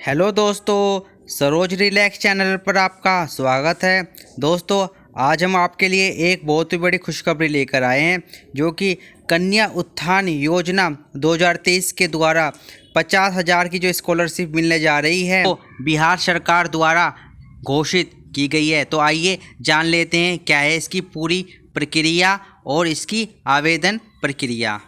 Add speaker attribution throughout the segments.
Speaker 1: Hello दोस्तों, Saroj relax channel पर आपका स्वागत है। दोस्तों, आज हम आपके लिए एक बहुत ही बड़ी खुशखबरी लेकर आए हैं, जो कि कन्या उत्थान योजना 2023 के द्वारा 50,000 की जो स्कॉलरशिप मिलने जा रही है वो बिहार सरकार द्वारा घोषित की गई है। तो आइए जान लेते हैं क्या है इसकी पूरी प्रक्रिया और इसकी आवेदन प्रक्रिया।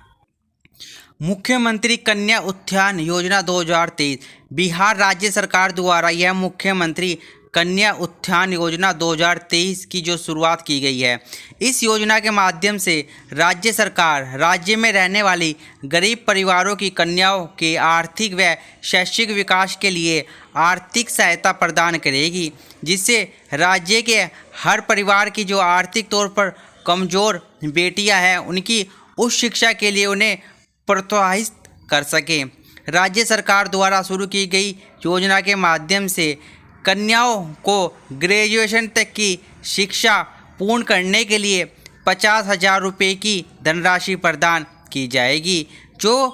Speaker 1: मुख्यमंत्री कन्या उत्थान योजना 2023 बिहार राज्य सरकार द्वारा यह मुख्यमंत्री कन्या उत्थान योजना 2023 की जो शुरुआत की गई है। इस योजना के माध्यम से राज्य सरकार राज्य में रहने वाली गरीब परिवारों की कन्याओं के आर्थिक व शैक्षिक विकास के लिए आर्थिक सहायता प्रदान करेगी, जिससे राज्य के हर परिवार की जो आर्थिक तौर पर कमज़ोर बेटियां हैं उनकी उच्च शिक्षा के लिए उन्हें प्रोत्साहित कर सके। राज्य सरकार द्वारा शुरू की गई योजना के माध्यम से कन्याओं को ग्रेजुएशन तक की शिक्षा पूर्ण करने के लिए 50,000 रुपये की धनराशि प्रदान की जाएगी, जो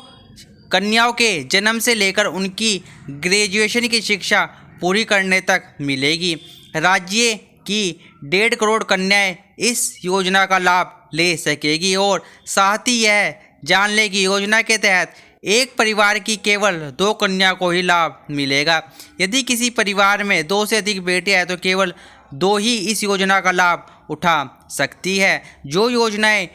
Speaker 1: कन्याओं के जन्म से लेकर उनकी ग्रेजुएशन की शिक्षा पूरी करने तक मिलेगी। राज्य की 1.5 करोड़ कन्याएं इस योजना का लाभ ले सकेगी और साथ ही यह जान लें कि योजना के तहत एक परिवार की केवल 2 कन्या को ही लाभ मिलेगा। यदि किसी परिवार में 2 से अधिक बेटे हैं तो केवल 2 ही इस योजना का लाभ उठा सकती है। जो योजनाएं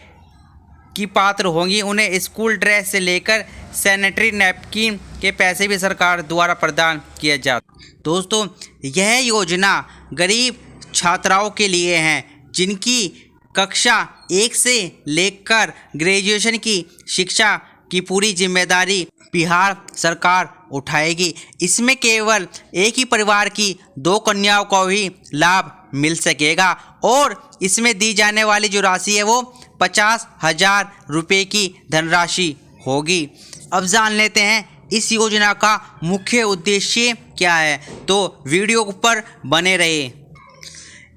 Speaker 1: की पात्र होंगी उन्हें स्कूल ड्रेस से लेकर सैनिटरी नैपकिन के पैसे भी सरकार द्वारा प्रदान किए जाते। दोस्तों, यह योजना गरीब छात्राओं के लिए है जिनकी कक्षा 1 से लेकर ग्रेजुएशन की शिक्षा की पूरी जिम्मेदारी बिहार सरकार उठाएगी। इसमें केवल एक ही परिवार की 2 कन्याओं को ही लाभ मिल सकेगा और इसमें दी जाने वाली जो राशि है वो 50,000 रुपये की धनराशि होगी। अब जान लेते हैं इस योजना का मुख्य उद्देश्य क्या है, तो वीडियो पर बने रहे।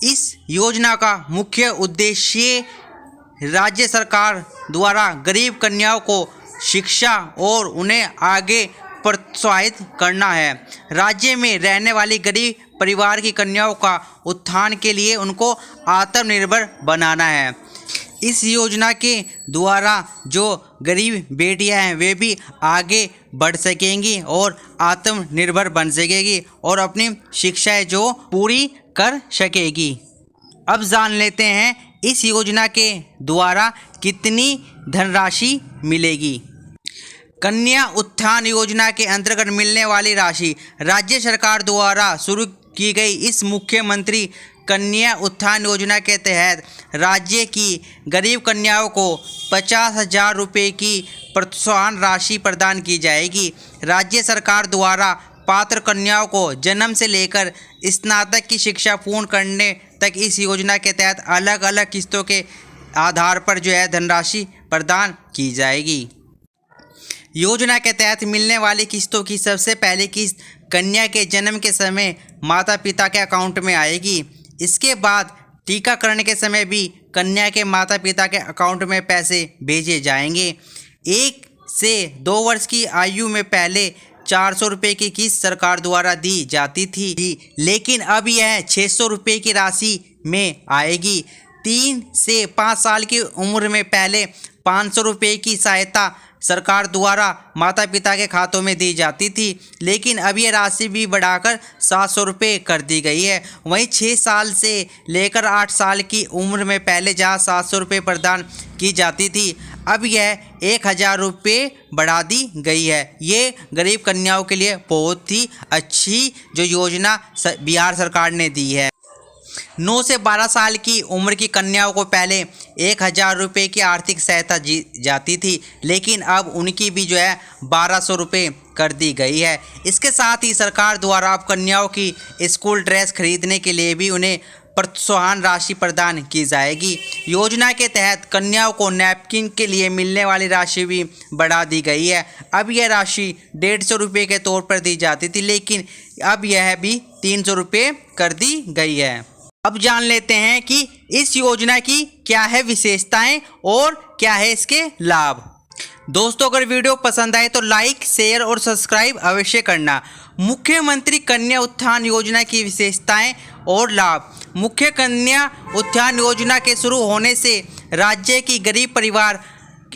Speaker 1: इस योजना का मुख्य उद्देश्य राज्य सरकार द्वारा गरीब कन्याओं को शिक्षा और उन्हें आगे प्रोत्साहित करना है। राज्य में रहने वाली गरीब परिवार की कन्याओं का उत्थान के लिए उनको आत्मनिर्भर बनाना है। इस योजना के द्वारा जो गरीब बेटियां हैं वे भी आगे बढ़ सकेंगी और आत्मनिर्भर बन सकेगी और अपनी शिक्षाएं जो पूरी कर सकेगी। अब जान लेते हैं इस योजना के द्वारा कितनी धनराशि मिलेगी। कन्या उत्थान योजना के अंतर्गत मिलने वाली राशि राज्य सरकार द्वारा शुरू की गई इस मुख्यमंत्री कन्या उत्थान योजना के तहत राज्य की गरीब कन्याओं को 50,000 रुपये की प्रोत्साहन राशि प्रदान की जाएगी। राज्य सरकार द्वारा पात्र कन्याओं को जन्म से लेकर स्नातक की शिक्षा पूर्ण करने तक इस योजना के तहत अलग अलग किस्तों के आधार पर जो है धनराशि प्रदान की जाएगी। योजना के तहत मिलने वाली किस्तों की सबसे पहली किस्त कन्या के जन्म के समय माता पिता के अकाउंट में आएगी। इसके बाद टीकाकरण के समय भी कन्या के माता पिता के अकाउंट में पैसे भेजे जाएंगे। 1 से 2 वर्ष की आयु में पहले 400 रुपये की किस्त सरकार द्वारा दी जाती थी, लेकिन अब यह 600 रुपये की राशि में आएगी। 3 से 5 साल की उम्र में पहले 500 रुपये की सहायता सरकार द्वारा माता पिता के खातों में दी जाती थी, लेकिन अब यह राशि भी बढ़ाकर 700 रुपये कर दी गई है। वहीं 6 साल से लेकर 8 साल की उम्र में पहले जहां 700 रुपये प्रदान की जाती थी, अब यह 1,000 रुपये बढ़ा दी गई है। ये गरीब कन्याओं के लिए बहुत ही अच्छी जो योजना बिहार सरकार ने दी है। 9 से 12 साल की उम्र की कन्याओं को पहले 1,000 रुपये की आर्थिक सहायता दी जाती थी, लेकिन अब उनकी भी जो है 1,200 रुपये कर दी गई है। इसके साथ ही सरकार द्वारा अब कन्याओं की स्कूल ड्रेस खरीदने के लिए भी उन्हें प्रोत्साहन राशि प्रदान की जाएगी। योजना के तहत कन्याओं को नैपकिन के लिए मिलने वाली राशि भी बढ़ा दी गई है। अब यह राशि 150 रुपये के तौर पर दी जाती थी, लेकिन अब यह भी 300 रुपये कर दी गई है। अब जान लेते हैं कि इस योजना की क्या है विशेषताएं और क्या है इसके लाभ। दोस्तों अगर वीडियो पसंद आए तो लाइक, शेयर और सब्सक्राइब अवश्य करना। मुख्यमंत्री कन्या उत्थान योजना की विशेषताएं और लाभ। मुख्य कन्या उत्थान योजना के शुरू होने से राज्य की गरीब परिवार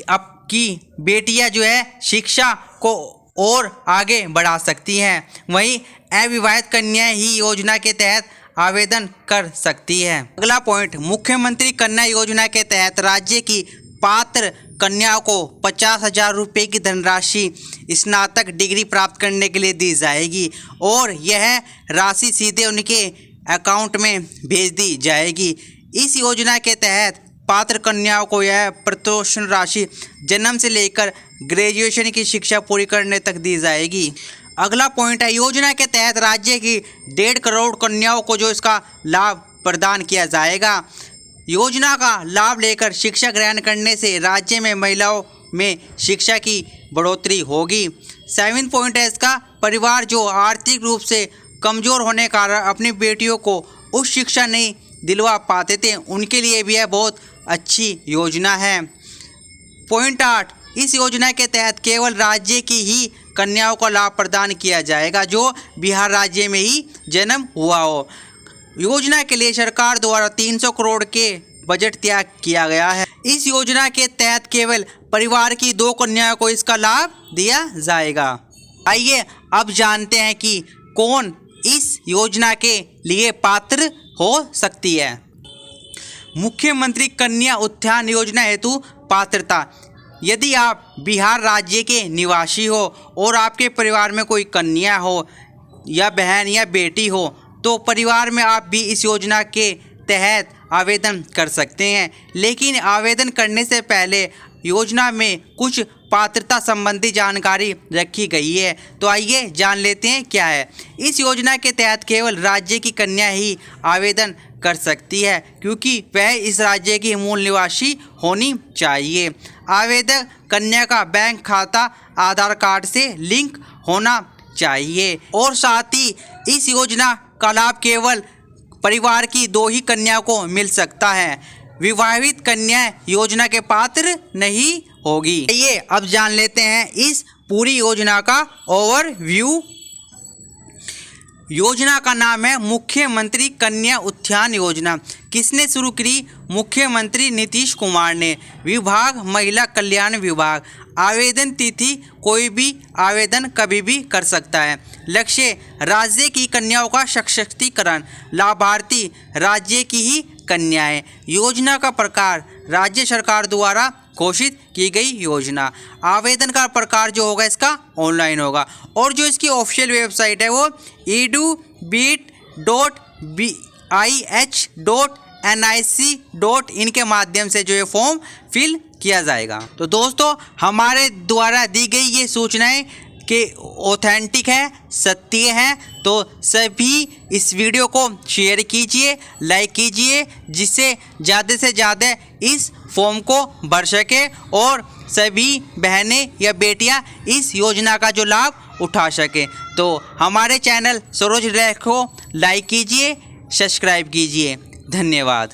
Speaker 1: की बेटियां जो है शिक्षा को और आगे बढ़ा सकती हैं। वहीं अविवाहित कन्याएं ही योजना के तहत आवेदन कर सकती है। अगला पॉइंट, मुख्यमंत्री कन्या योजना के तहत राज्य की पात्र कन्याओं को 50,000 रुपये की धनराशि स्नातक डिग्री प्राप्त करने के लिए दी जाएगी और यह राशि सीधे उनके अकाउंट में भेज दी जाएगी। इस योजना के तहत पात्र कन्याओं को यह प्रोत्साहन राशि जन्म से लेकर ग्रेजुएशन की शिक्षा पूरी करने तक दी जाएगी। अगला पॉइंट है, योजना के तहत राज्य की 1.5 करोड़ कन्याओं को जो इसका लाभ प्रदान किया जाएगा। योजना का लाभ लेकर शिक्षा ग्रहण करने से राज्य में महिलाओं में शिक्षा की बढ़ोतरी होगी। 7वां पॉइंट है इसका, परिवार जो आर्थिक रूप से कमज़ोर होने के कारण अपनी बेटियों को उच्च शिक्षा नहीं दिलवा पाते थे, उनके लिए भी यह बहुत अच्छी योजना है। पॉइंट 8, इस योजना के तहत केवल राज्य की ही कन्याओं को लाभ प्रदान किया जाएगा जो बिहार राज्य में ही जन्म हुआ हो। योजना के लिए सरकार द्वारा 300 करोड़ के बजट तैयार किया गया है। इस योजना के तहत केवल परिवार की 2 कन्याओं को इसका लाभ दिया जाएगा। आइए अब जानते हैं कि कौन इस योजना के लिए पात्र हो सकती है। मुख्यमंत्री कन्या उत्थान योजना हेतु पात्रता। यदि आप बिहार राज्य के निवासी हो और आपके परिवार में कोई कन्या हो या बहन या बेटी हो तो परिवार में आप भी इस योजना के तहत आवेदन कर सकते हैं। लेकिन आवेदन करने से पहले योजना में कुछ पात्रता संबंधी जानकारी रखी गई है, तो आइए जान लेते हैं क्या है। इस योजना के तहत केवल राज्य की कन्या ही आवेदन कर सकती है क्योंकि वह इस राज्य की मूल निवासी होनी चाहिए। आवेदक कन्या का बैंक खाता आधार कार्ड से लिंक होना चाहिए और साथ ही इस योजना का लाभ केवल परिवार की 2 ही कन्याओं को मिल सकता है। विवाहित कन्या योजना के पात्र नहीं होगी। ये अब जान लेते हैं इस पूरी योजना का ओवरव्यू। योजना का नाम है मुख्यमंत्री कन्या उत्थान योजना। किसने शुरू की? मुख्यमंत्री नीतीश कुमार ने। विभाग महिला कल्याण विभाग। आवेदन तिथि कोई भी आवेदन कभी भी कर सकता है। लक्ष्य राज्य की कन्याओं का सशक्तिकरण। लाभार्थी राज्य की ही कन्याएं। योजना का प्रकार राज्य सरकार द्वारा घोषित की गई योजना। आवेदन का प्रकार जो होगा इसका ऑनलाइन होगा और जो इसकी ऑफिशियल वेबसाइट है वो edubit.bih.nic.in के माध्यम से जो ये फॉर्म फिल किया जाएगा। तो दोस्तों हमारे द्वारा दी गई ये सूचनाएं कि ऑथेंटिक है, सत्य है, तो सभी इस वीडियो को शेयर कीजिए, लाइक कीजिए जिससे ज़्यादा से ज़्यादा इस फॉर्म को भर सके और सभी बहनें या बेटियां इस योजना का जो लाभ उठा सकें। तो हमारे चैनल सरोज लेख को लाइक कीजिए, सब्सक्राइब कीजिए। धन्यवाद।